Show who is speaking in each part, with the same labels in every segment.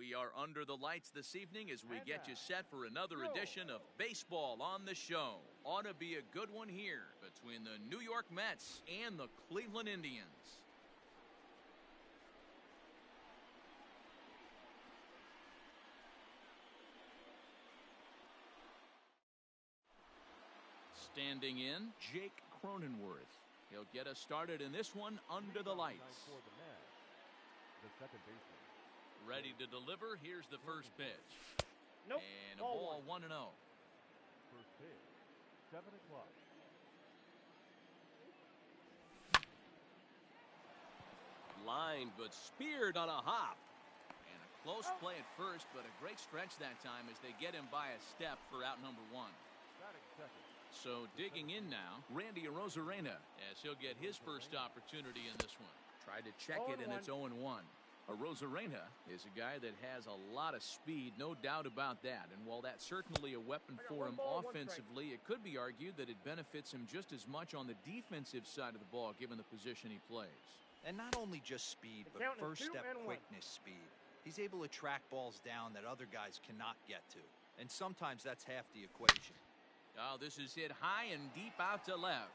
Speaker 1: We are under the lights this evening as we get you set for another edition of Baseball on the Show. Ought to be a good one here between the New York Mets and the Cleveland Indians. Standing in, Jake Cronenworth. He'll get us started in this one under the lights. Ready to deliver. Here's the first pitch.
Speaker 2: Nope.
Speaker 1: And a ball 1-0.
Speaker 3: First pitch, 7 o'clock.
Speaker 1: Lined but speared on a hop. And a close play at first, but a great stretch that time as they get him by a step for out number one.
Speaker 3: Batting second.
Speaker 1: So digging in now, Randy Arozarena, as he'll get his first opportunity in this one. Tried to check it, and it's 0-1. Arozarena is a guy that has a lot of speed, no doubt about that. And while that's certainly a weapon for him offensively, it could be argued that it benefits him just as much on the defensive side of the ball, given the position he plays.
Speaker 4: And not only just speed, but first-step quickness speed. He's able to track balls down that other guys cannot get to. And sometimes that's half the equation.
Speaker 1: Oh, this is hit high and deep out to left.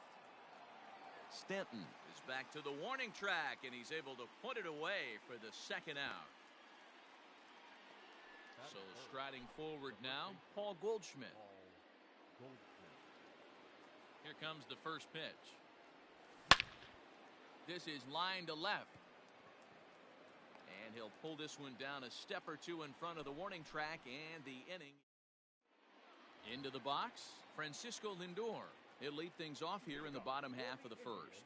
Speaker 1: Stanton is back to the warning track, and he's able to put it away for the second out. So striding forward now, Paul Goldschmidt. Here comes the first pitch. This is line to left. And he'll pull this one down a step or two in front of the warning track, and the inning. Into the box, Francisco Lindor. He'll lead things off here in the bottom half of the first.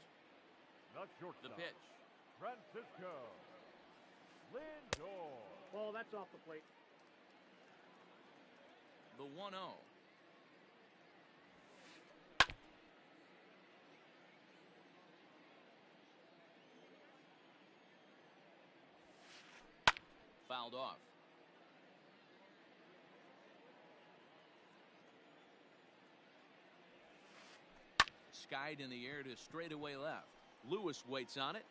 Speaker 1: The pitch.
Speaker 3: Francisco Lindor.
Speaker 2: Oh, that's off the plate.
Speaker 1: The 1-0. Fouled off. Skied in the air to straightaway left. Lewis waits on it.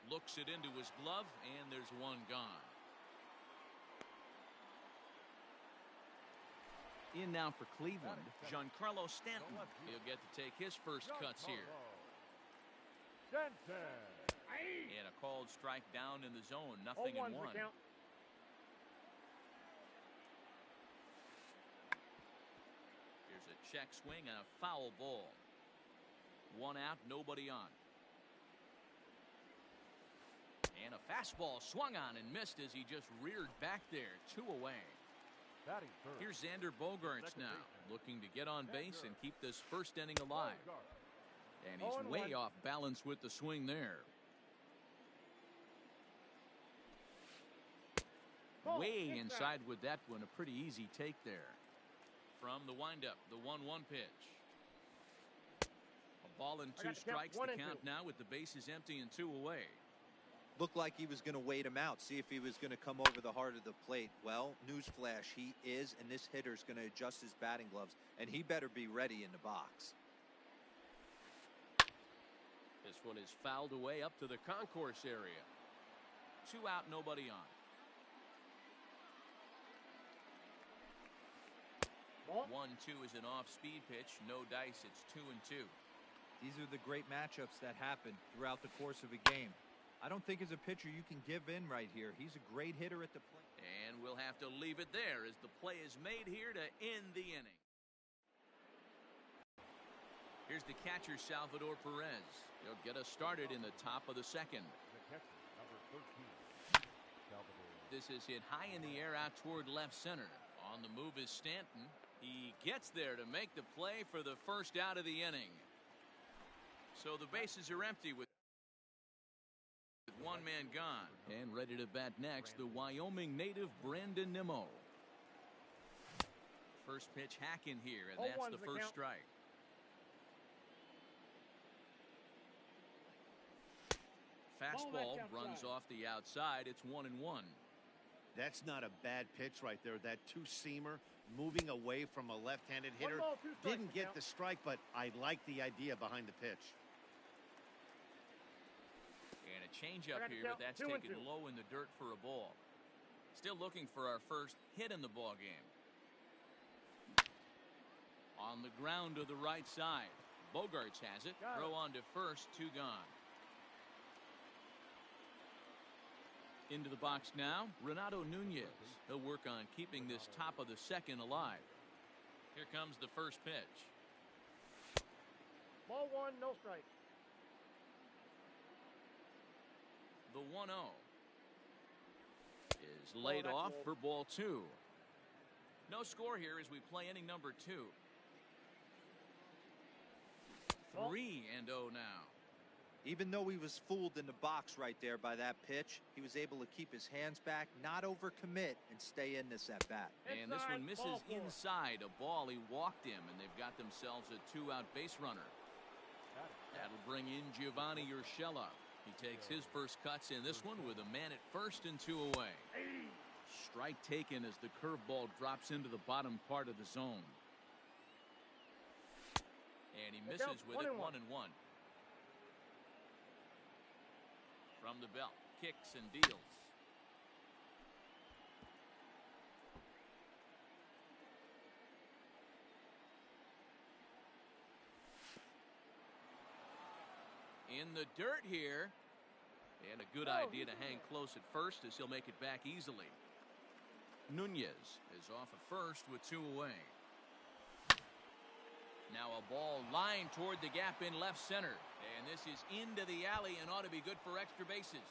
Speaker 1: Looks it into his glove, and there's one gone. In now for Cleveland, Giancarlo Stanton. He'll get to take his first cuts here. And a called strike down in the zone. Nothing in one. Here's a check swing and a foul ball. One out, nobody on. And a fastball swung on and missed as he just reared back there. 2 away. Here's Xander Bogaerts now, looking to get on base and keep this first inning alive. And he's way off balance with the swing there. Way inside with that one. A pretty easy take there. From the windup, the 1-1 pitch. A ball and 2 strikes. The count now with the bases empty and 2 away.
Speaker 4: Looked like he was going to wait him out, see if he was going to come over the heart of the plate. Well, newsflash, he is, and this hitter's going to adjust his batting gloves, and he better be ready in the box.
Speaker 1: This one is fouled away up to the concourse area. 2 out, nobody on. 1-2 is an off-speed pitch. No dice. It's 2-2.
Speaker 4: These are the great matchups that happen throughout the course of a game. I don't think as a pitcher you can give in right here. He's a great hitter at the plate.
Speaker 1: And we'll have to leave it there as the play is made here to end the inning. Here's the catcher, Salvador Perez. He'll get us started in the top of the second. This is hit high in the air out toward left center. On the move is Stanton. He gets there to make the play for the first out of the inning. So the bases are empty with one man gone. And ready to bat next, the Wyoming native Brandon Nimmo. First pitch hack in here, and that's the first strike. Fastball runs off the outside. It's 1-1.
Speaker 5: That's not a bad pitch right there. That two-seamer moving away from a left-handed hitter. Didn't get the strike, but I like the idea behind the pitch.
Speaker 1: And a changeup here, but that's taken low in the dirt for a ball. Still looking for our first hit in the ball game. On the ground to the right side. Bogarts has it. Throw on to first, 2 gone. Into the box now, Renato Nunez. He'll work on keeping this top of the second alive. Here comes the first pitch.
Speaker 2: Ball 1, no strike.
Speaker 1: The 1-0 is laid off for ball 2. No score here as we play inning number 2. 3-0 now.
Speaker 4: Even though he was fooled in the box right there by that pitch, he was able to keep his hands back, not overcommit, and stay in this at bat.
Speaker 1: And this one misses inside a ball. He walked him, and they've got themselves a 2-out base runner. That'll bring in Giovanni Urshela. He takes his first cuts in this one with a man at first and 2 away. Strike taken as the curveball drops into the bottom part of the zone. And he misses with it, 1-1. From the belt, kicks and deals. In the dirt here. And a good idea to hang close at first as he'll make it back easily. Nunez is off at first with 2 away. Now a ball lined toward the gap in left center. And this is into the alley and ought to be good for extra bases.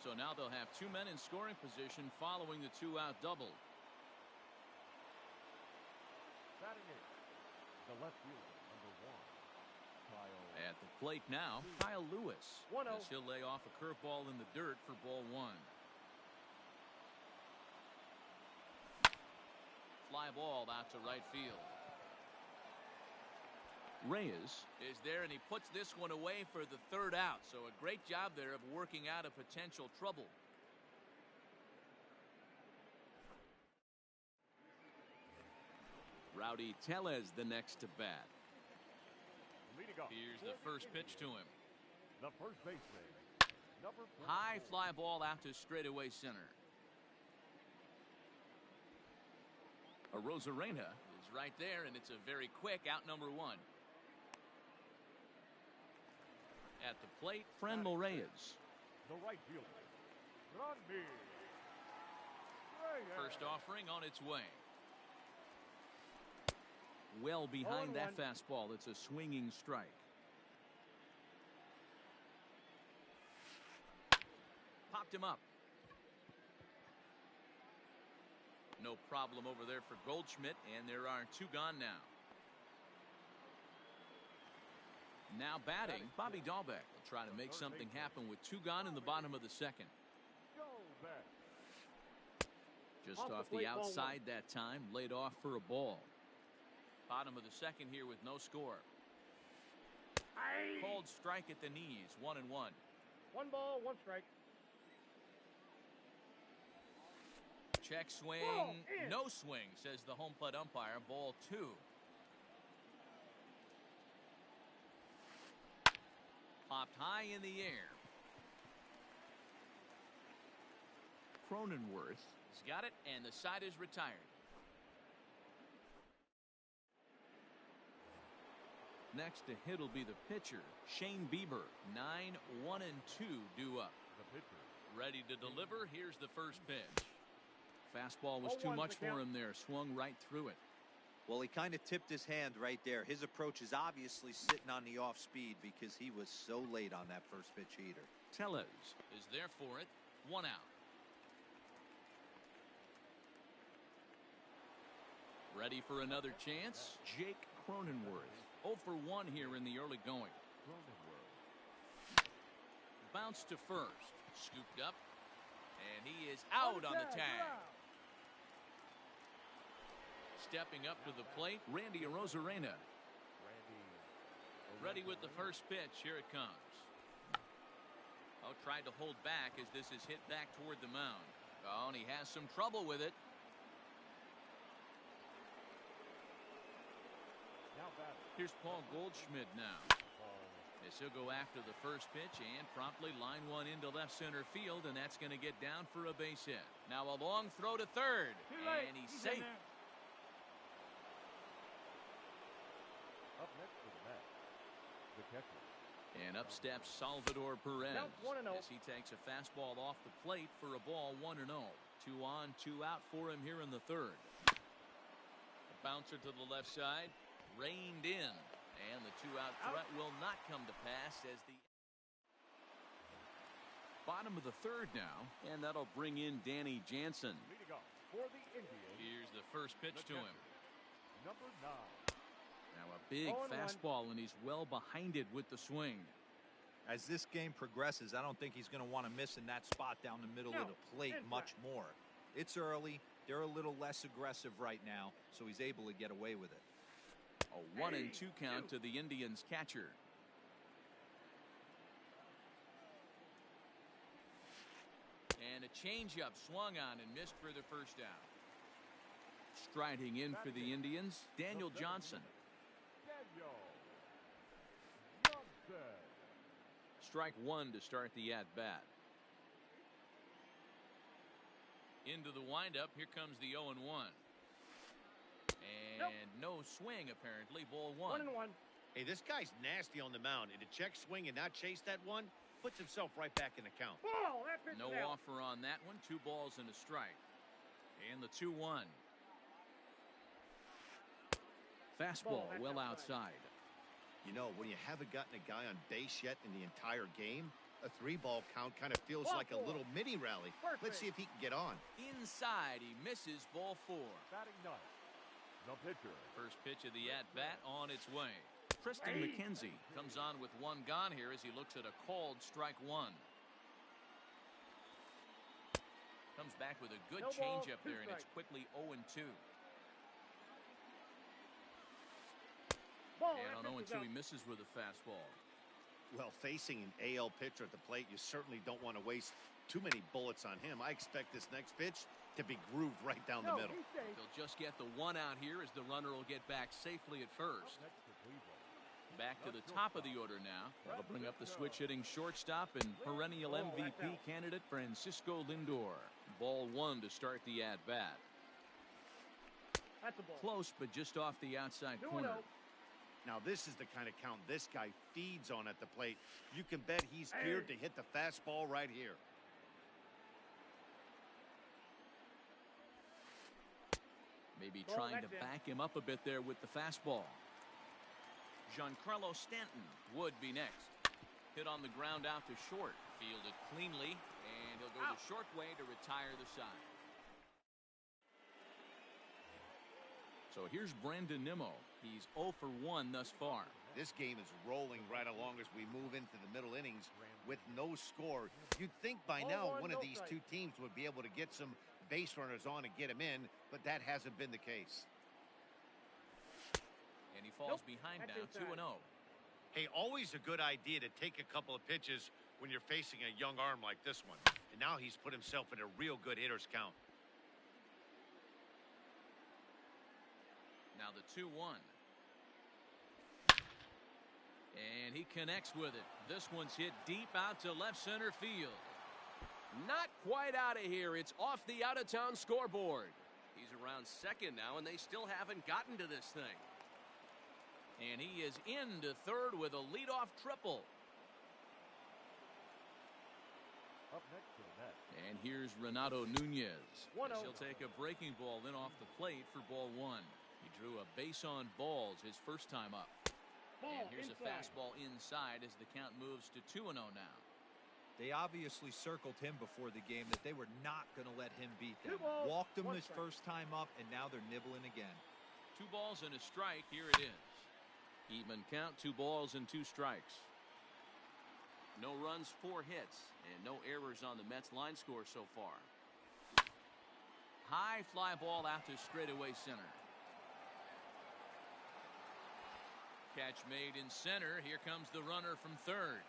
Speaker 1: So now they'll have 2 men in scoring position following the 2-out double.
Speaker 3: Batting it, the left fielder, number 1, Kyle.
Speaker 1: At the plate now, Kyle Lewis.
Speaker 2: 1-0.
Speaker 1: As he'll lay off a curveball in the dirt for ball 1. Fly ball out to right field. Reyes is there, and he puts this one away for the 3rd out. So a great job there of working out a potential trouble. Rowdy Tellez the next to bat.
Speaker 3: Leading off.
Speaker 1: Here's the first pitch to him.
Speaker 3: The first baseman, number 4.
Speaker 1: High fly ball out to straightaway center. A Rosarena is right there, and it's a very quick out number 1. At the plate, Franmil Reyes.
Speaker 3: The right fielder, Franmil Reyes.
Speaker 1: First offering on its way. Well behind that fastball. It's a swinging strike. Popped him up. No problem over there for Goldschmidt, and there are 2 gone now. Now batting, Bobby Dahlbeck will try to make something happen with 2 gone in the bottom of the second.
Speaker 3: Go back.
Speaker 1: Just off the outside that time, laid off for a ball. Bottom of the second here with no score. Cold strike at the knees, 1-1.
Speaker 2: 1 ball, 1 strike.
Speaker 1: Check swing, no swing, says the home plate umpire. Ball 2. Popped high in the air. Cronenworth has got it, and the side is retired. Next to hit will be the pitcher, Shane Bieber. 9-1-2 due up.
Speaker 3: The pitcher.
Speaker 1: Ready to deliver. Here's the first pitch. Fastball was too much for him there. Swung right through it.
Speaker 4: Well, he kind of tipped his hand right there. His approach is obviously sitting on the off speed because he was so late on that first pitch heater.
Speaker 1: Tellez is there for it. 1 out. Ready for another chance? Jake Cronenworth. 0 for 1 here in the early going.
Speaker 3: Cronenworth.
Speaker 1: Bounced to first. Scooped up. And he is out on the tag. Stepping up to the plate, Randy Arozarena. Ready with the first pitch. Here it comes. Oh, tried to hold back as this is hit back toward the mound. Oh, and he has some trouble with it.
Speaker 3: Now batting.
Speaker 1: Here's Paul Goldschmidt now. As he'll go after the first pitch and promptly line one into left center field, and that's going to get down for a base hit. Now a long throw to third, and he's safe.
Speaker 3: Up next to the bat, the catcher.
Speaker 1: And up steps Salvador Perez
Speaker 2: Now 1-0.
Speaker 1: as he takes a fastball off the plate for a ball 1-0. 2 on, 2 out for him here in the third. A bouncer to the left side, reined in, and the 2-out threat will not come to pass as the bottom of the third now, and that'll bring in Danny Jansen.
Speaker 3: Leading off for the Indians.
Speaker 1: Here's the first pitch to him.
Speaker 3: Number 9.
Speaker 1: Now a big
Speaker 2: 0-1.
Speaker 1: fastball, and he's well behind it with the swing.
Speaker 4: As this game progresses, I don't think he's going to want to miss in that spot down the middle of the plate much more. It's early. They're a little less aggressive right now, so he's able to get away with it.
Speaker 1: A 1-2 count to the Indians catcher. And a changeup swung on and missed for the first out. Striding in for the Indians, Daniel Johnson.
Speaker 3: Daniel Johnson.
Speaker 1: Strike one to start the at-bat. Into the windup, here comes the 0-1. And no swing, apparently, ball 1.
Speaker 2: 1-1.
Speaker 5: Hey, this guy's nasty on the mound, and to check swing and not chase that one puts himself right back in the count.
Speaker 2: Ball, that pitch
Speaker 1: No
Speaker 2: is out.
Speaker 1: offer on that one. 2 balls and a strike. And the 2-1. Fastball
Speaker 2: Ball,
Speaker 1: well
Speaker 2: that's
Speaker 1: outside.
Speaker 5: You know, when you haven't gotten a guy on base yet in the entire game, a 3-ball count kind of feels
Speaker 2: Ball
Speaker 5: like a
Speaker 2: 4.
Speaker 5: little mini rally.
Speaker 2: Perfect.
Speaker 5: Let's see if he can get on.
Speaker 1: Inside, he misses ball 4.
Speaker 3: Batting ninth, the pitcher.
Speaker 1: First pitch of the at-bat on its way. Tristan McKenzie comes on with 1 gone here as he looks at a called strike 1. Comes back with a good
Speaker 2: No balls,
Speaker 1: changeup
Speaker 2: 2
Speaker 1: there, and it's
Speaker 2: strikes.
Speaker 1: quickly 0-2.
Speaker 2: Ball,
Speaker 1: And
Speaker 2: that
Speaker 1: on
Speaker 2: pitch is
Speaker 1: 0-2,
Speaker 2: out.
Speaker 1: he misses with a fastball.
Speaker 5: Well, facing an AL pitcher at the plate, you certainly don't want to waste too many bullets on him. I expect this next pitch to be grooved right down the
Speaker 2: No,
Speaker 5: middle.
Speaker 2: he's safe.
Speaker 1: They'll just get the 1 out here as the runner will get back safely at first.
Speaker 3: Next to Cleveland.
Speaker 1: Back to the top of the order now. That'll bring up the switch-hitting shortstop and perennial MVP candidate Francisco Lindor. Ball 1 to start the at-bat.
Speaker 2: That's a ball.
Speaker 1: Close, but just off the outside
Speaker 2: 2-0.
Speaker 1: corner.
Speaker 5: Now, this is the kind of count this guy feeds on at the plate. You can bet he's geared to hit the fastball right here.
Speaker 1: Maybe
Speaker 2: Ball,
Speaker 1: trying to
Speaker 2: that's it.
Speaker 1: back him up a bit there with the fastball. Giancarlo Stanton would be next. Hit on the ground out to short. Fielded cleanly, and he'll go the short way to retire the side. So here's Brandon Nimmo. He's 0 for 1 thus far.
Speaker 5: This game is rolling right along as we move into the middle innings with no score. You'd think by now
Speaker 2: 0-1,
Speaker 5: one of
Speaker 2: no
Speaker 5: these
Speaker 2: strike.
Speaker 5: 2 teams would be able to get some base runners on and get him in, but that hasn't been the case.
Speaker 1: And he falls
Speaker 2: Nope,
Speaker 1: behind
Speaker 2: that's
Speaker 1: now,
Speaker 2: inside.
Speaker 1: 2-0.
Speaker 5: Hey, always a good idea to take a couple of pitches when you're facing a young arm like this one. And now he's put himself in a real good hitter's count.
Speaker 1: Now the 2-1. And he connects with it. This one's hit deep out to left center field. Not quite out of here. It's off the out-of-town scoreboard. He's around second now, and they still haven't gotten to this thing. And he is into third with a leadoff triple.
Speaker 3: Up next to the net,
Speaker 1: And here's Renato Nunez.
Speaker 2: 1-0.
Speaker 1: As he'll take a breaking ball in off the plate for ball 1. He drew a base on balls his first time up.
Speaker 2: Ball,
Speaker 1: And here's a
Speaker 2: inside.
Speaker 1: fastball inside as the count moves to 2-0 now.
Speaker 4: They obviously circled him before the game that they were not going to let him beat them.
Speaker 2: 2 balls,
Speaker 4: Walked him
Speaker 2: 1
Speaker 4: his
Speaker 2: strike.
Speaker 4: first time up, and now they're nibbling again.
Speaker 1: 2 balls and a strike. Here it is. Even count, 2 balls and 2 strikes. No runs, 4 hits, and no errors on the Mets line score so far. High fly ball out to straightaway center. Catch made in center. Here comes the runner from third.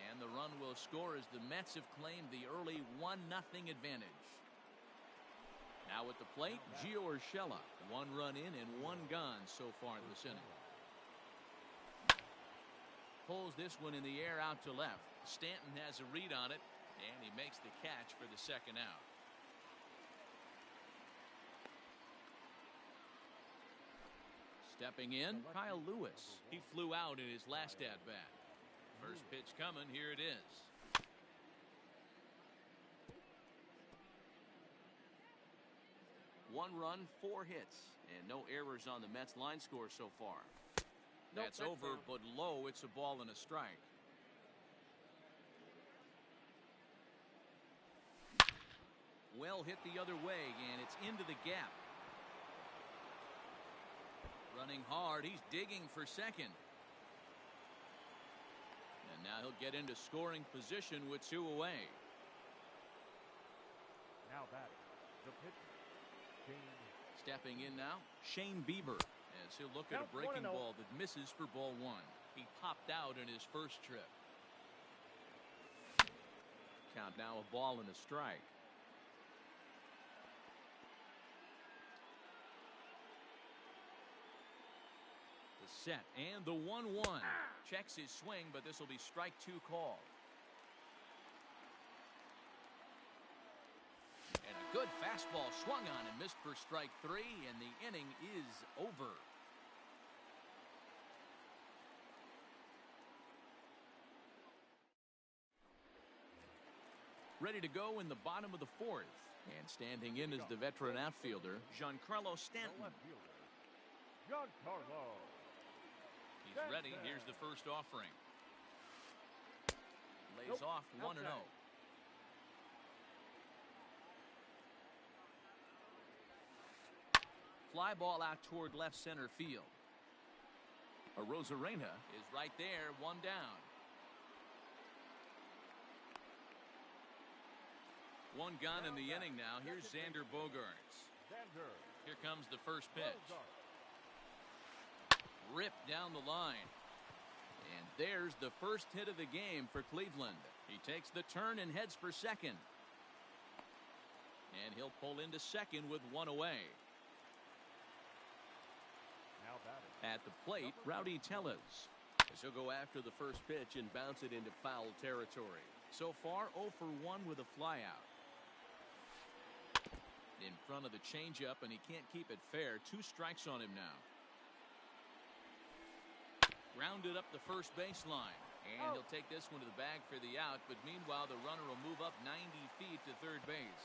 Speaker 1: And the run will score as the Mets have claimed the early 1-0 advantage. Now at the plate, Gio Urshela. 1 run in and 1 gone so far this inning. pulls this one in the air out to left. Stanton has a read on it, and he makes the catch for the second out. Stepping in, Kyle Lewis. He flew out in his last at-bat. First pitch coming, here it is. One run, 4 hits, and no errors on the Mets line score so far. That's over, but low. It's a ball and a strike. Well hit the other way, and it's into the gap. Running hard, he's digging for second. And now he'll get into scoring position with 2 away.
Speaker 3: Now batting, the pitcher, Shane.
Speaker 1: Stepping in now, Shane Bieber, as he'll look at a breaking ball that misses for ball 1. He popped out in his first trip. Count now a ball and a strike. The set and the 1-1. Checks his swing, but this will be strike 2 called. And a good fastball swung on and missed for strike 3, and the inning is over. Ready to go in the bottom of the 4th. And standing in is the veteran outfielder, Giancarlo Stanton.
Speaker 3: Giancarlo.
Speaker 1: He's ready. Here's the first offering. Lays off 1-0. Fly ball out toward left center field. Arozarena is right there, 1 down. 1 gone in the inning now. Here's Xander Bogaerts. Here comes the first pitch. Ripped down the line. And there's the first hit of the game for Cleveland. He takes the turn and heads for second. And he'll pull into second with 1 away. At the plate, Rowdy Tellez. As he'll go after the first pitch and bounce it into foul territory. So far, 0 for 1 with a flyout. In front of the changeup, and he can't keep it fair. 2 strikes on him now. Grounded up the first baseline. And he'll take this one to the bag for the out. But meanwhile, the runner will move up 90 feet to third base.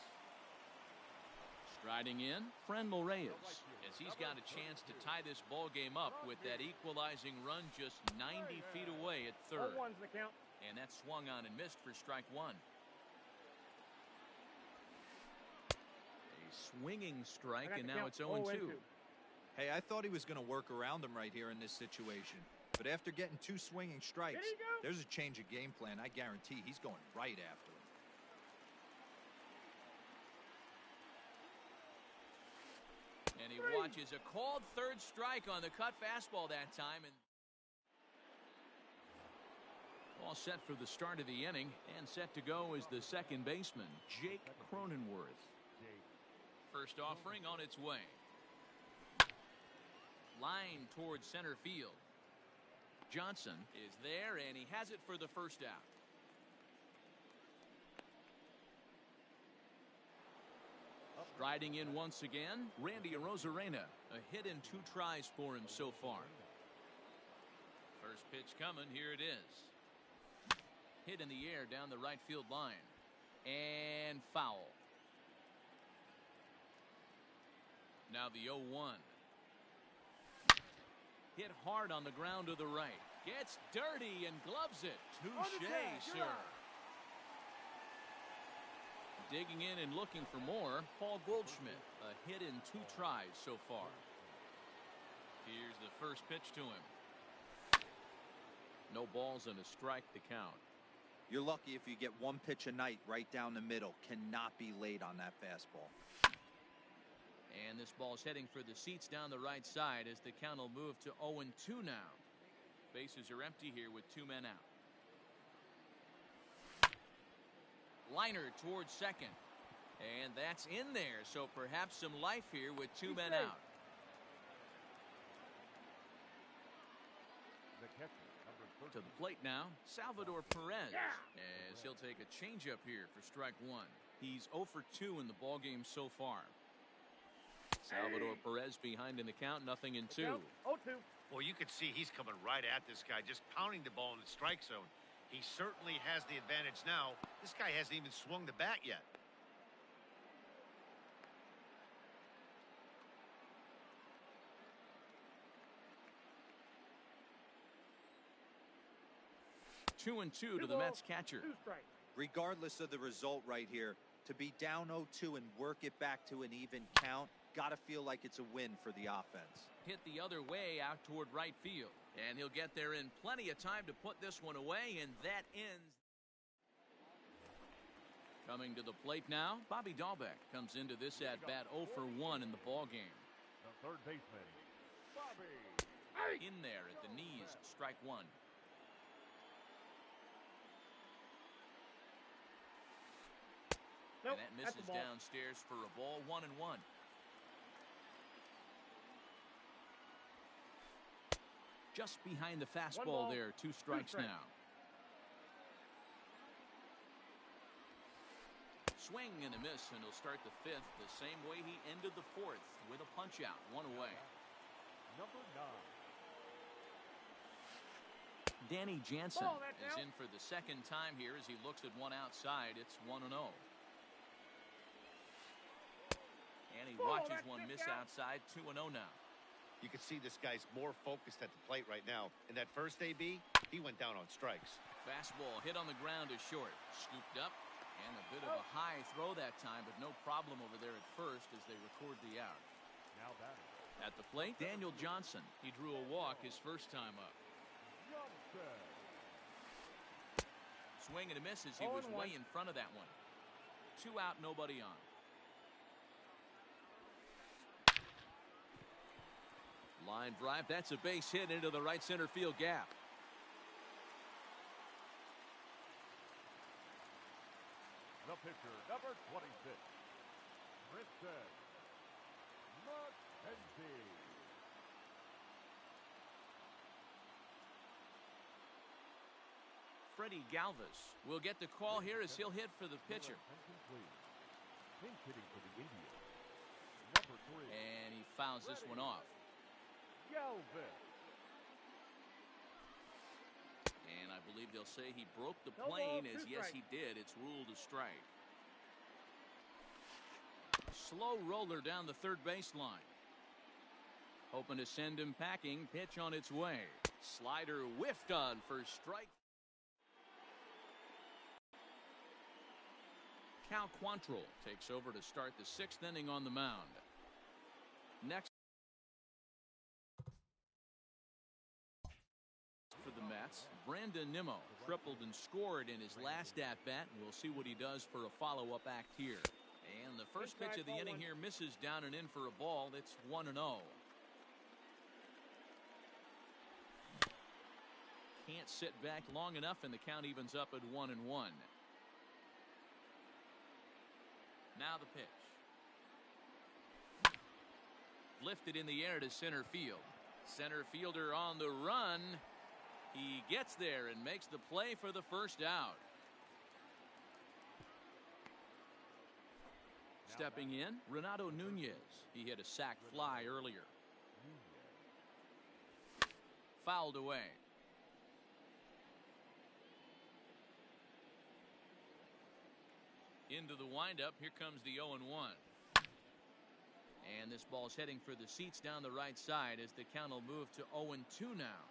Speaker 1: Striding in, Franmil Reyes, as he's got a chance to tie this ball game up with that equalizing run just 90 feet away at third. And that swung on and missed for strike 1. A swinging strike, and now it's 0-2.
Speaker 4: Hey, I thought he was going to work around him right here in this situation. But after getting 2 swinging strikes, there's a change of game plan. I guarantee he's going right after him.
Speaker 1: And he watches a called third strike on the cut fastball that time. And all set for the start of the inning, and set to go is the second baseman, Jake Cronenworth. First offering on its way. Line towards center field. Johnson is there, and he has it for the first out. Striding in once again, Randy Arozarena. A hit in 2 tries for him so far. First pitch coming, here it is. Hit in the air down the right field line. And foul. Now the 0-1. Hit hard on the ground to the right. Gets dirty and gloves it. Touché, sir. Digging in and looking for more, Paul Goldschmidt. A hit in 2 tries so far. Here's the first pitch to him. No balls and a strike to count.
Speaker 4: You're lucky if you get 1 pitch a night right down the middle. Cannot be late on that fastball.
Speaker 1: And this ball's heading for the seats down the right side as the count will move to 0-2 now. Bases are empty here with 2 men out. Liner towards second. And that's in there, so perhaps some life here with 2 men out.
Speaker 3: The catcher, number
Speaker 1: To the plate now, Salvador Perez, as he'll take a changeup here for strike one. He's 0 for 2 in the ballgame so far. Salvador Perez behind in the count, 0-2.
Speaker 2: 0-2.
Speaker 5: Well, you can see he's coming right at this guy, just pounding the ball in the strike zone. He certainly has the advantage now. This guy hasn't even swung the bat yet.
Speaker 1: Two and two to the Mets catcher.
Speaker 2: 2 strikes.
Speaker 4: Regardless of the result right here, to be down 0-2 and work it back to an even count, gotta feel like it's a win for the offense.
Speaker 1: Hit the other way out toward right field. And he'll get there in plenty of time to put this one away, and that ends. Coming to the plate now, Bobby Dahlbeck comes into this at-bat 0 for 1 in the ballgame.
Speaker 3: The third baseman, Bobby.
Speaker 1: In there at the knees, strike one.
Speaker 2: Nope,
Speaker 1: And that
Speaker 2: that's
Speaker 1: misses
Speaker 2: a ball.
Speaker 1: downstairs for a ball, 1-1. Just behind the fastball
Speaker 2: ball,
Speaker 1: there, 2 strikes
Speaker 2: strikes.
Speaker 1: now. Swing and a miss, and he'll start the 5th the same way he ended the 4th with a punch out, 1 away.
Speaker 3: Number 9.
Speaker 1: Danny Jansen
Speaker 2: Ball, that's
Speaker 1: is
Speaker 2: out.
Speaker 1: in for the second time here as he looks at one outside. It's 1-0. And he
Speaker 2: Ball,
Speaker 1: watches
Speaker 2: that's
Speaker 1: one
Speaker 2: it,
Speaker 1: miss
Speaker 2: out.
Speaker 1: outside, 2-0 now.
Speaker 5: You can see this guy's more focused at the plate right now. In that first AB, he went down on strikes.
Speaker 1: Fastball hit on the ground is short. Scooped up, and a bit of a high throw that time, but no problem over there at first as they record the out.
Speaker 3: Now batting,
Speaker 1: At the plate, Daniel Johnson. He drew a walk his first time up.
Speaker 3: Johnson.
Speaker 1: Swing and a miss as he was
Speaker 2: 0-1.
Speaker 1: way in front of that one. 2 out, nobody on. Line drive, that's a base hit into the right center field gap.
Speaker 3: The pitcher, number 26, Tristan McKenzie.
Speaker 1: Freddie Galvis will get the call here as he'll hit for the pitcher.
Speaker 3: Incomplete. Pink hitting for the Indians. Number 3,
Speaker 1: And he fouls this one off.
Speaker 3: Galvin.
Speaker 1: And I believe they'll say he broke the
Speaker 2: No ball,
Speaker 1: plane,
Speaker 2: 2
Speaker 1: as yes he
Speaker 2: strikes.
Speaker 1: did. It's ruled a strike. Slow roller down the third baseline. Hoping to send him packing. Pitch on its way. Slider whiffed on for strike. Cal Quantrill takes over to start the 6th inning on the mound. Next for the Mets, Brandon Nimmo tripled and scored in his last at-bat. We'll see what he does for a follow-up act here. And the first pitch of the inning here misses down and in for a ball. It's 1-0. Can't sit back long enough, and the count evens up at 1-1. Now the pitch. Lifted in the air to center field. Center fielder on the run. He gets there and makes the play for the first out. Stepping in, Renato Nunez. He hit a sac fly earlier. Fouled away. Into the windup. Here comes the 0-1. And this ball's heading for the seats down the right side as the count will move to 0-2 now.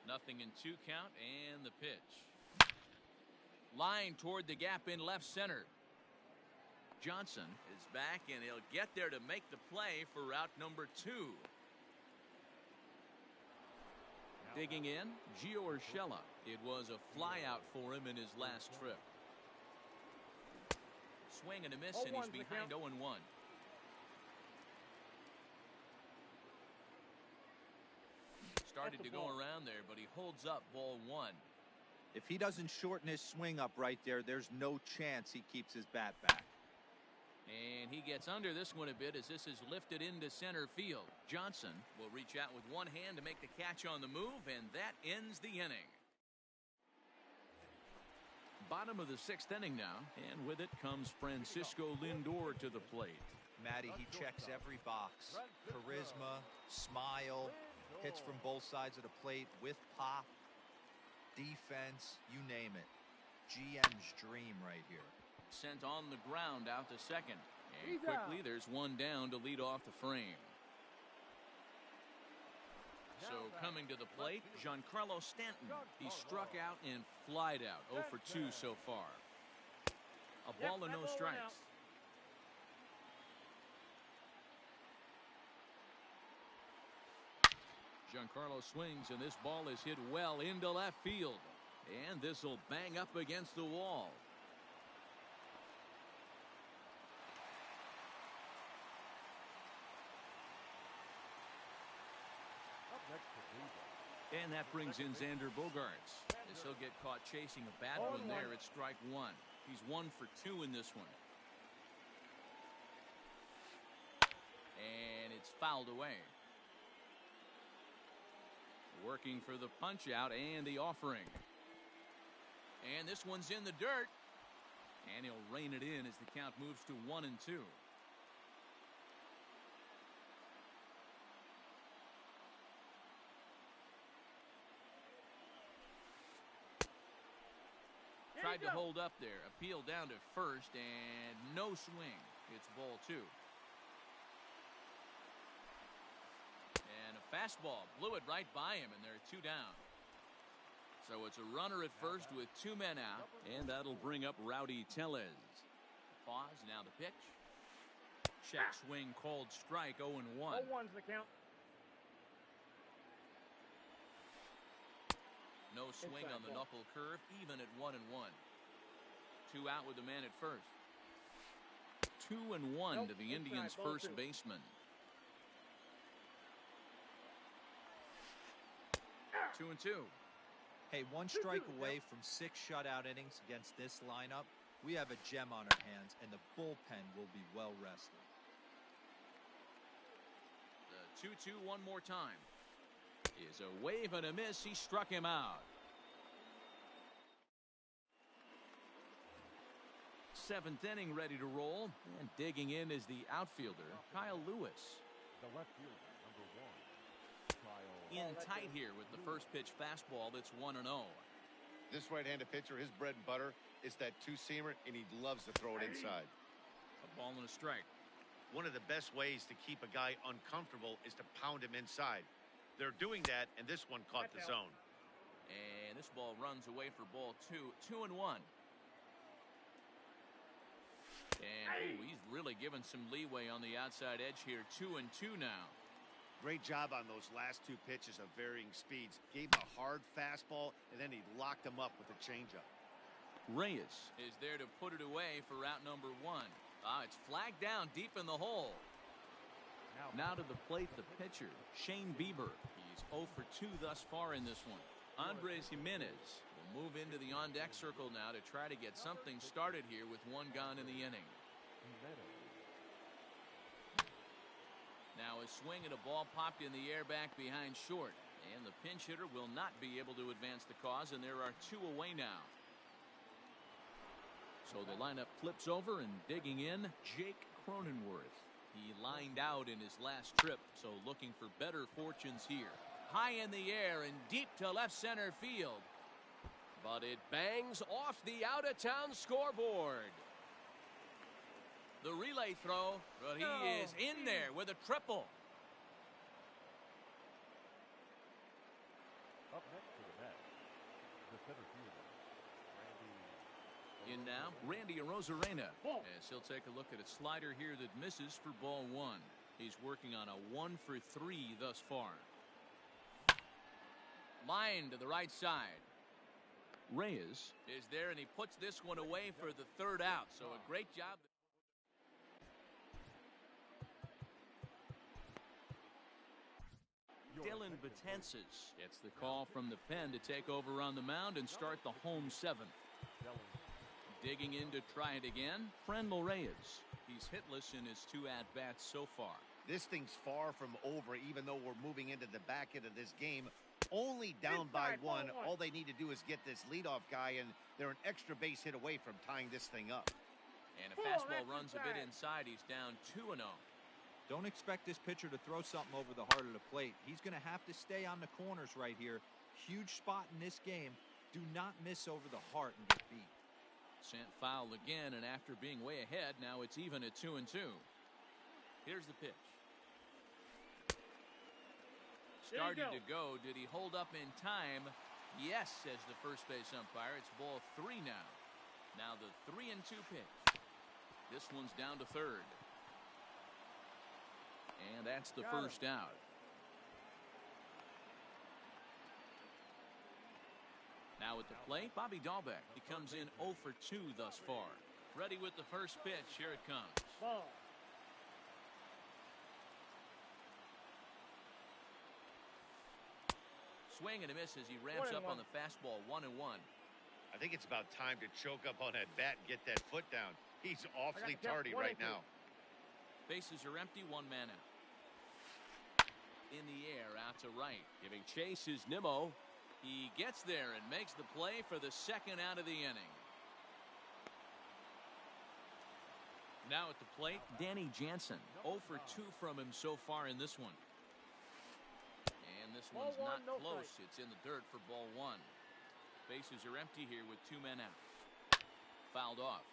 Speaker 1: 0-2 count, and the pitch. Line toward the gap in left center. Johnson is back, and he'll get there to make the play for route number 2. Digging in, Gio Urshela. It was a flyout for him in his last trip. Swing and a miss, and he's
Speaker 2: 0-1's the
Speaker 1: behind
Speaker 2: count.
Speaker 1: 0-1. Started to go around there, but he holds up ball 1.
Speaker 4: If he doesn't shorten his swing up right there, there's no chance he keeps his bat back.
Speaker 1: And he gets under this one a bit as this is lifted into center field. Johnson will reach out with one hand to make the catch on the move, and that ends the inning. Bottom of the 6th inning now, and with it comes Francisco Lindor to the plate.
Speaker 4: Matty, he checks every box. Charisma, smile, hits from both sides of the plate with pop, defense, you name it. GM's dream right here.
Speaker 1: Sent on the ground out to second. And quickly there's one down to lead off the frame. So coming to the plate, Giancarlo Stanton. He struck out and flied out. 0 for 2 so far. A ball and no strikes. Giancarlo swings, and this ball is hit well into left field. And this will bang up against the wall. And that brings in Xander Bogaerts. As he'll get caught chasing a bad one there at strike 1. He's 1 for 2 in this one. And it's fouled away. Working for the punch out and the offering. And this one's in the dirt. And he'll rein it in as the count moves to 1 and 2. Tried to hold up there. Appeal down to first and no swing. It's ball 2. And a fastball blew it right by him, and there are 2 down. So it's a runner at first with 2 men out, and that'll bring up Rowdy Tellez. Pause, now the pitch. Check swing called strike, 0-1.
Speaker 2: 0-1's the count.
Speaker 1: No swing on the knuckle curve, even at 1-1. 2 out with the man at first. 2-1 to the Indians' first baseman. 2-2.
Speaker 4: Hey, 1 strike away from 6 shutout innings against this lineup. We have a gem on our hands, and the bullpen will be well rested.
Speaker 1: The 2-2 one more time. Is a wave and a miss. He struck him out. 7th inning ready to roll, and digging in is the outfielder Kyle Lewis.
Speaker 3: The left fielder, number 1, Kyle.
Speaker 1: In tight here with the first pitch fastball that's 1-0.
Speaker 5: This right-handed pitcher, his bread and butter is that 2-seamer, and he loves to throw it inside.
Speaker 1: A ball and a strike.
Speaker 5: One of the best ways to keep a guy uncomfortable is to pound him inside. They're doing that, and this one caught the zone.
Speaker 1: And this ball runs away for ball 2. 2-1. And he's really given some leeway on the outside edge here. 2-2 now.
Speaker 5: Great job on those last 2 pitches of varying speeds. Gave him a hard fastball, and then he locked him up with a changeup.
Speaker 1: Reyes is there to put it away for route number 1. It's flagged down deep in the hole. Now to the plate, the pitcher, Shane Bieber. He's 0 for 2 thus far in this one. Andres Jimenez will move into the on-deck circle now to try to get something started here with 1 gone in the inning. Now a swing and a ball popped in the air back behind short. And the pinch hitter will not be able to advance the cause, and there are 2 away now. So the lineup flips over, and digging in, Jake Cronenworth. He lined out in his last trip, so looking for better fortunes here. High in the air and deep to left center field. But it bangs off the out-of-town scoreboard. The relay throw, but he is in there with a triple.
Speaker 3: Up next to the bat, the center fielder, Randy.
Speaker 1: In now, Randy Arozarena, as he'll take a look at a slider here that misses for ball 1. He's working on a 1 for 3 thus far. Line to the right side. Reyes is there, and he puts this one away for the 3rd out. So a great job. Dylan Betances gets the call from the pen to take over on the mound and start the home 7th. Digging in to try it again, Frenlo Reyes. He's hitless in his 2 at-bats so far.
Speaker 5: This thing's far from over, even though we're moving into the back end of this game. Only down by one. All they need to do is get this leadoff guy, and they're an extra base hit away from tying this thing up.
Speaker 1: And a fastball runs a bit inside. He's down 2-0.
Speaker 4: Don't expect this pitcher to throw something over the heart of the plate. He's going to have to stay on the corners right here. Huge spot in this game. Do not miss over the heart and get beat.
Speaker 1: Sent foul again, and after being way ahead, now it's even at 2-2. Here's the pitch. Started to go. Did he hold up in time? Yes, says the first base umpire. It's ball 3 now. Now the 3-2 pitch. This one's down to third. And that's the first out. Now at the plate, Bobby Dahlbeck. He comes in 0 for 2 thus far. Ready with the first pitch. Here it comes.
Speaker 2: Ball.
Speaker 1: Swing and a miss as he ramps up on the fastball. 1-1.
Speaker 5: I think it's about time to choke up on that bat and get that foot down. He's awfully tardy right now.
Speaker 1: Bases are empty. 1 man out. In the air, out to right. Giving chase is Nimmo. He gets there and makes the play for the second out of the inning. Now at the plate, Danny Jansen. 0 for 2 from him so far in this one. And this one's not close. It's in the dirt for ball 1. Bases are empty here with 2 men out. Fouled off.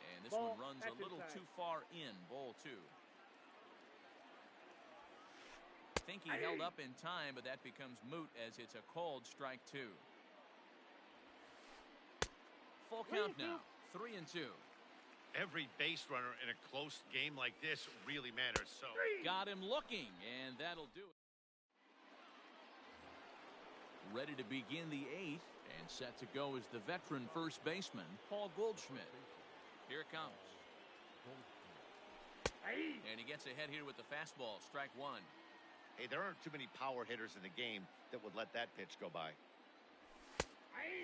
Speaker 1: And this one runs a little too far in. Ball 2. Think he held up in time, but that becomes moot as it's a called strike 2. Full count now. 3-2.
Speaker 5: Every base runner in a close game like this really matters. So
Speaker 1: got him looking, and that'll do it. Ready to begin the 8th, and set to go is the veteran first baseman, Paul Goldschmidt. Here it comes. And he gets ahead here with the fastball. Strike 1.
Speaker 5: Hey, there aren't too many power hitters in the game that would let that pitch go by.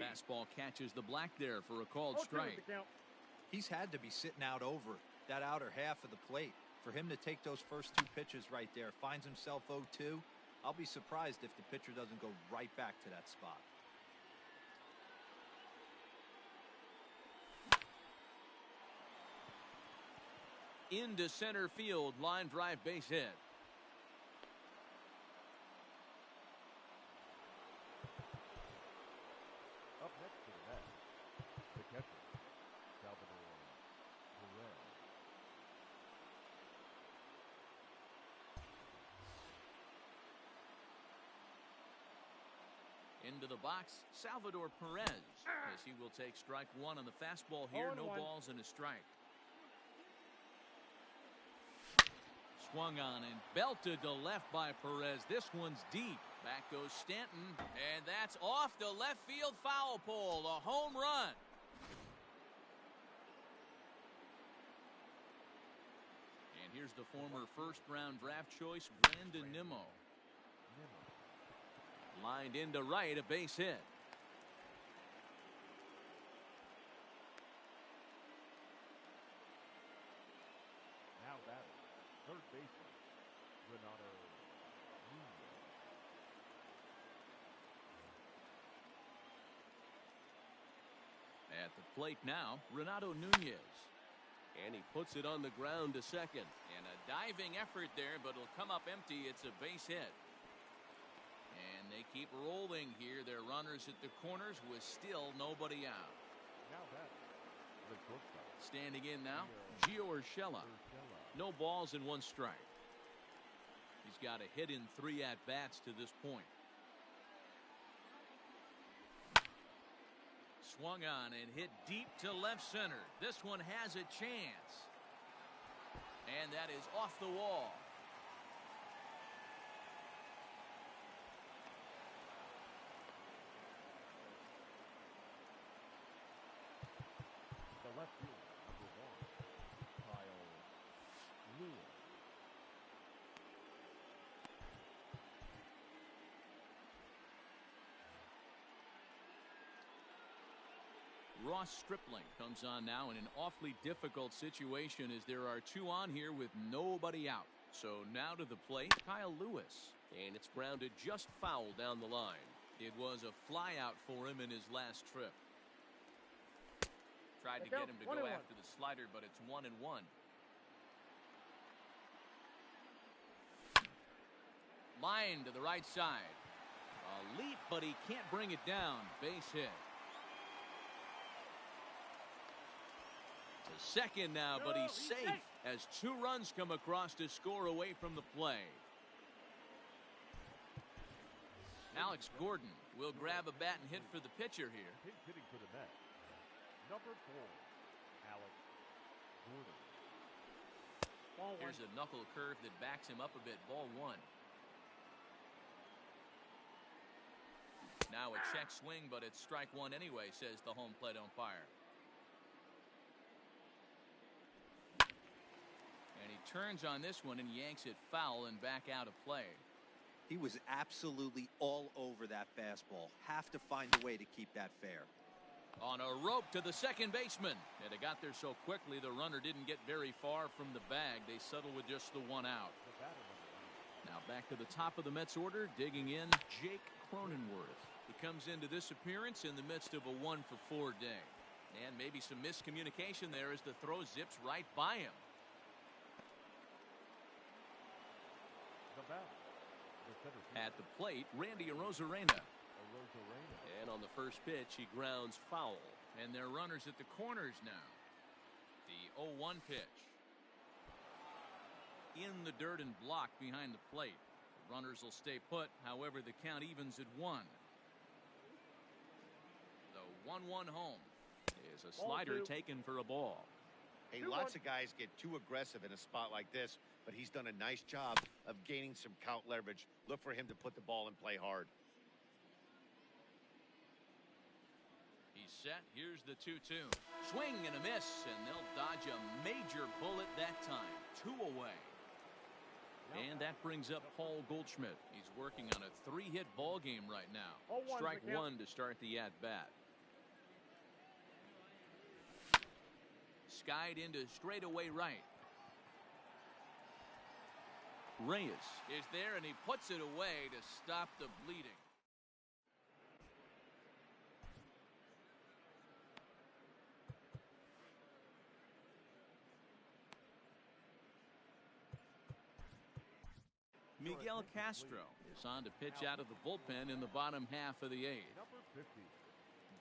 Speaker 1: Fastball catches the black there for a called strike.
Speaker 4: He's had to be sitting out over that outer half of the plate. For him to take those first 2 pitches right there, finds himself 0-2. I'll be surprised if the pitcher doesn't go right back to that spot.
Speaker 1: Into center field, line drive base hit.
Speaker 3: Up next to the net, the catcher, Salvador Perez.
Speaker 1: Into the box, Salvador Perez, as he will take strike 1 on the fastball here. No balls and a strike. Swung on and belted to left by Perez. This one's deep. Back goes Stanton, and that's off the left field foul pole. A home run. And here's the former first-round draft choice, Brandon Nimmo. Lined into right, a base hit.
Speaker 3: Now batting, third baseman, Renato Nunez.
Speaker 1: At the plate now, Renato Nunez. And he puts it on the ground to second. And a diving effort there, but it'll come up empty. It's a base hit. And they keep rolling here. Their runners at the corners with still nobody out.
Speaker 3: Now batting, the shortstop.
Speaker 1: Standing in now, Gio Urshela. No balls and 1 strike. He's got a hit in 3 at-bats to this point. Swung on and hit deep to left center. This one has a chance. And that is off the wall.
Speaker 3: The left fielder, number 1, Kyle Lewis.
Speaker 1: Ross Stripling comes on now in an awfully difficult situation as there are two on here with nobody out. So now to the plate, Kyle Lewis. And it's grounded just foul down the line. It was a fly out for him in his last trip. Tried to get him to go after the slider, but it's 1-1. Line to the right side. A leap, but he can't bring it down. Base hit. To second now, but he's safe as 2 runs come across to score away from the play. Alex Gordon will grab a bat and hit for the pitcher here.
Speaker 3: Hitting for the Mets. Number 4, Alex Gordon.
Speaker 1: Here's a knuckle curve that backs him up a bit. Ball 1. Now a check swing, but it's strike 1 anyway, says the home plate umpire. And he turns on this one and yanks it foul and back out of play.
Speaker 4: He was absolutely all over that fastball. Have to find a way to keep that fair.
Speaker 1: On a rope to the second baseman. And it got there so quickly the runner didn't get very far from the bag. They settle with just the 1 out. Now back to the top of the Mets order, digging in, Jake Cronenworth. He comes into this appearance in the midst of a 1-for-4 day. And maybe some miscommunication there as the throw zips right by him. At the plate, Randy Arozarena. And on the first pitch, he grounds foul. And they're runners at the corners now. The 0-1 pitch. In the dirt and blocked behind the plate. The runners will stay put, however, the count evens at 1. The 1-1 home is a slider taken for a ball.
Speaker 5: Hey, lots of guys get too aggressive in a spot like this, but he's done a nice job of gaining some count leverage. Look for him to put the ball in play hard.
Speaker 1: He's set. Here's the 2-2. Swing and a miss, and they'll dodge a major bullet that time. 2 away. And that brings up Paul Goldschmidt. He's working on a 3-hit ball game right now. Strike 1 to start the at-bat. Skied into straightaway right. Reyes is there, and he puts it away to stop the bleeding. Miguel Castro is on to pitch out of the bullpen in the bottom half of the 8th.
Speaker 3: Number 50.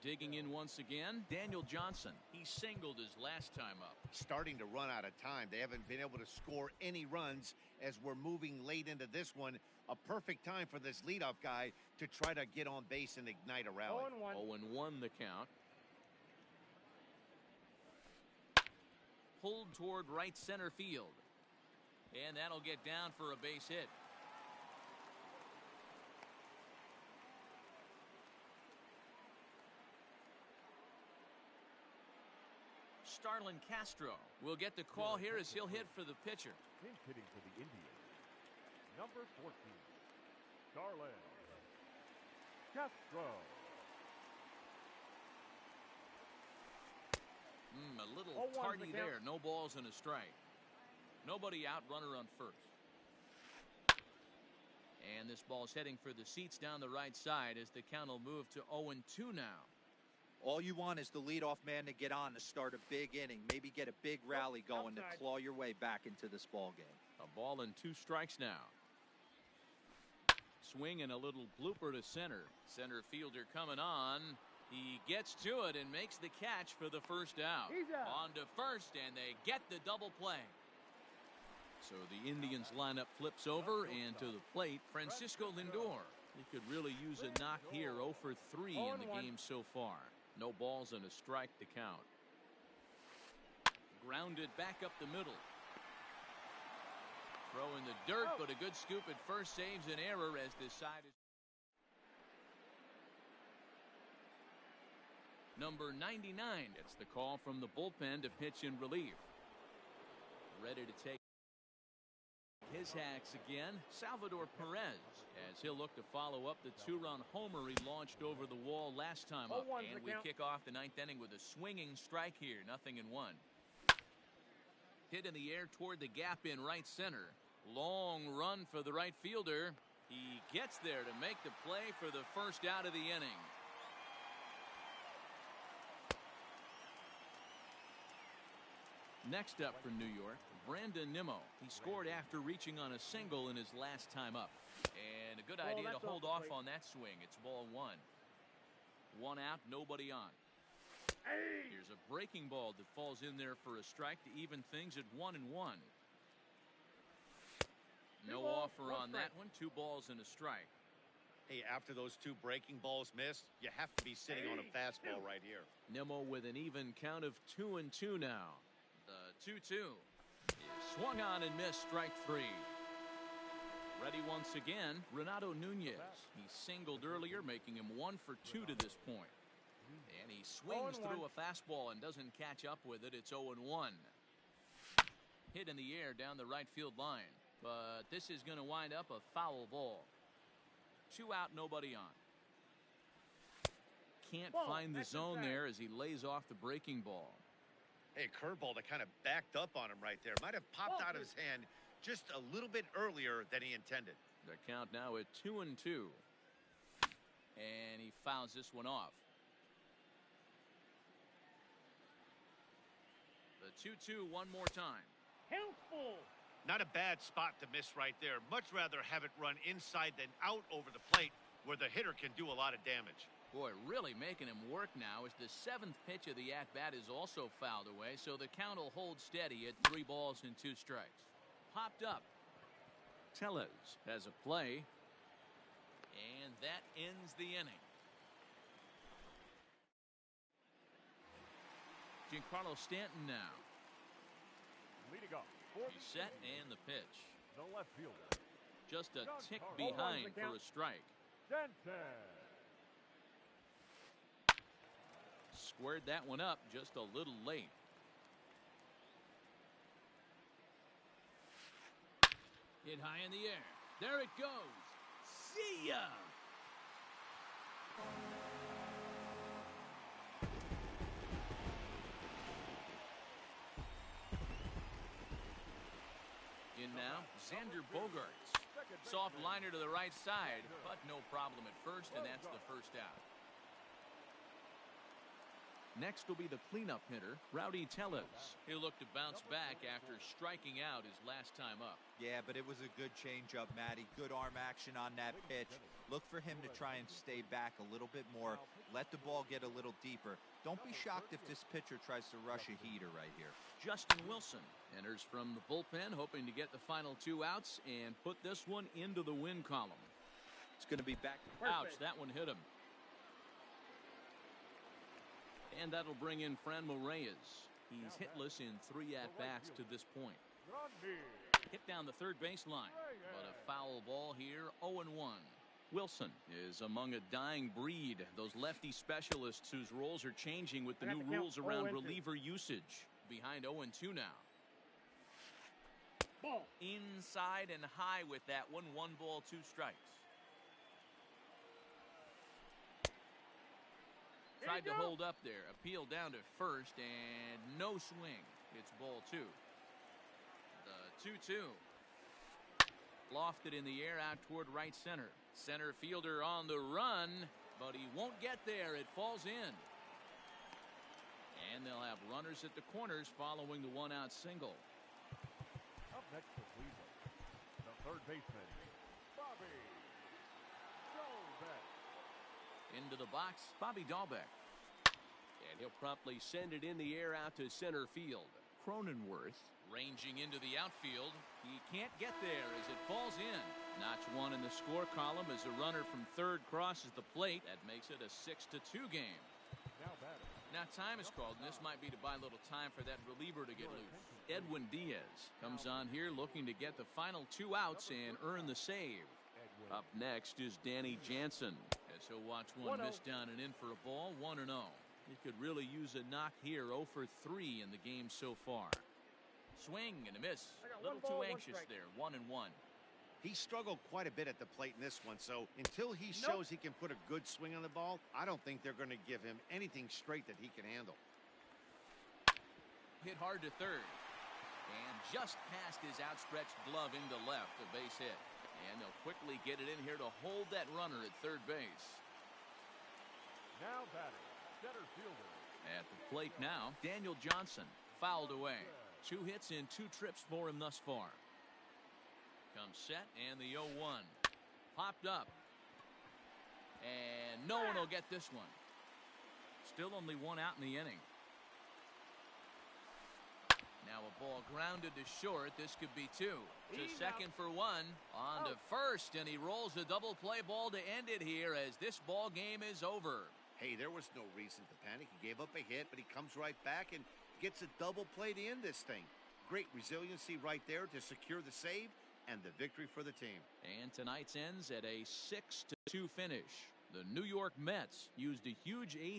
Speaker 1: Digging in once again, Daniel Johnson. He singled his last time up.
Speaker 5: Starting to run out of time. They haven't been able to score any runs as we're moving late into this one. A perfect time for this leadoff guy to try to get on base and ignite a rally.
Speaker 1: 0-1 the count. Pulled toward right center field. And that'll get down for a base hit. Starlin Castro will get the call here as he'll hit for the pitcher.
Speaker 3: Hitting for the Indians. Number 14, Starlin Castro.
Speaker 1: A little tardy there. No balls and a strike. Nobody out, runner on first. And this ball's heading for the seats down the right side as the count will move to 0-2 now.
Speaker 4: All you want is the leadoff man to get on to start a big inning, maybe get a big rally going to claw your way back into this ball game.
Speaker 1: A ball and 2 strikes now. Swing and a little blooper to center. Center fielder coming on. He gets to it and makes the catch for the first out. On to first, and they get the double play. So the Indians lineup flips over, and to the plate, Francisco Lindor. He could really use a knock here. 0 for 3 in the game so far. No balls and a strike to count. Grounded back up the middle. Throw in the dirt, but a good scoop at first saves an error as this side is. Number 99 gets the call from the bullpen to pitch in relief. Ready to take His hacks again, Salvador Perez, as he'll look to follow up the two-run homer he launched over the wall last time up.
Speaker 2: 0-1's
Speaker 1: And
Speaker 2: the
Speaker 1: we
Speaker 2: count.
Speaker 1: kick off the ninth inning with a swinging strike here, 0-1. Hit in the air toward the gap in right center. Long run for the right fielder. He gets there to make the play for the first out of the inning. Next up for New York, Brandon Nimmo. He scored after reaching on a single in his last time up. And a good idea to hold off on that swing. It's ball one. One out, nobody on. Here's a breaking ball that falls in there for a strike to even things at 1-1. No offer on that one. 2 balls and a strike.
Speaker 5: Hey, after those 2 breaking balls missed, you have to be sitting on a fastball right here.
Speaker 1: Nimmo with an even count of 2-2 now. The 2-2 is swung on and missed, strike 3. Ready once again, Renato Nunez. He singled earlier, making him 1 for 2 to this point. And he swings through a fastball and doesn't catch up with it. It's 0-1. Hit in the air down the right field line. But this is going to wind up a foul ball. 2 out, nobody on. Can't find the zone there as he lays off the breaking ball.
Speaker 5: Hey, curveball that kind of backed up on him right there. Might have popped out of his hand just a little bit earlier than he intended.
Speaker 1: The count now at 2-2. And he fouls this one off. The 2-2 one more time.
Speaker 2: Helpful.
Speaker 5: Not a bad spot to miss right there. Much rather have it run inside than out over the plate where the hitter can do a lot of damage.
Speaker 1: Boy, really making him work now as the 7th pitch of the at-bat is also fouled away, so the count will hold steady at 3 balls and 2 strikes. Popped up. Tellez has a play, and that ends the inning. Giancarlo Stanton now.
Speaker 3: Leading off.
Speaker 1: He's set and the pitch.
Speaker 3: The left fielder.
Speaker 1: Just a tick behind for a strike.
Speaker 3: Denton.
Speaker 1: Squared that one up just a little late. Hit high in the air. There it goes. See ya! In now, Xander Bogaerts. Soft liner to the right side, but no problem at first, and that's the first out. Next will be the cleanup hitter, Rowdy Tellez. He'll look to bounce back after striking out his last time up.
Speaker 4: Yeah, but it was a good changeup, Matty. Good arm action on that pitch. Look for him to try and stay back a little bit more. Let the ball get a little deeper. Don't be shocked if this pitcher tries to rush a heater right here.
Speaker 1: Justin Wilson enters from the bullpen, hoping to get the final 2 outs and put this one into the win column. It's going to be back. Ouch, that one hit him. And that'll bring in Franmil Reyes. He's hitless in 3 at-bats to this point. Hit down the third baseline, but a foul ball here, 0-1. Wilson is among a dying breed, those lefty specialists whose roles are changing with the new rules around reliever usage. Behind 0-2 now.
Speaker 2: Ball.
Speaker 1: Inside and high with that one. 1 ball, 2 strikes. Tried to hold up there. Appeal down to first and no swing. It's ball 2. The 2-2. Lofted in the air out toward right center. Center fielder on the run, but he won't get there. It falls in. And they'll have runners at the corners following the 1-out single.
Speaker 3: Up next for Cleveland, the third baseman, Bobby Dalbec.
Speaker 1: Into the box, Bobby Dalbec. And he'll promptly send it in the air out to center field. Cronenworth ranging into the outfield. He can't get there as it falls in. Notch 1 in the score column as a runner from third crosses the plate. That makes it a 6-2 game.
Speaker 3: Now batting.
Speaker 1: Now time is called, and this might be to buy a little time for that reliever to get loose. Edwin Diaz comes on here looking to get the final 2 outs and earn the save. Up next is Danny Jansen, as he'll watch one miss down and in for a ball, 1-0. He could really use a knock here, 0 for 3 in the game so far. Swing and a miss.
Speaker 2: I got
Speaker 1: A little
Speaker 2: one ball,
Speaker 1: too
Speaker 2: one
Speaker 1: anxious
Speaker 2: strike.
Speaker 1: there. 1-1.
Speaker 5: He struggled quite a bit at the plate in this one, so until he shows he can put a good swing on the ball, I don't think they're going to give him anything straight that he can handle.
Speaker 1: Hit hard to third. And just past his outstretched glove into left, a base hit. And they'll quickly get it in here to hold that runner at third base.
Speaker 3: Now batting, center fielder.
Speaker 1: At the plate now, Daniel Johnson fouled away. 2 hits in 2 trips for him thus far. Comes set and the 0-1. Popped up. And no one will get this one. Still only 1 out in the inning. Now a ball grounded to short. This could be 2. To second for 1. On to first, and he rolls a double play ball to end it here as this ball game is over.
Speaker 5: Hey, there was no reason to panic. He gave up a hit, but he comes right back and gets a double play to end this thing. Great resiliency right there to secure the save and the victory for the team.
Speaker 1: And tonight's ends at a 6-2 finish. The New York Mets used a huge 8th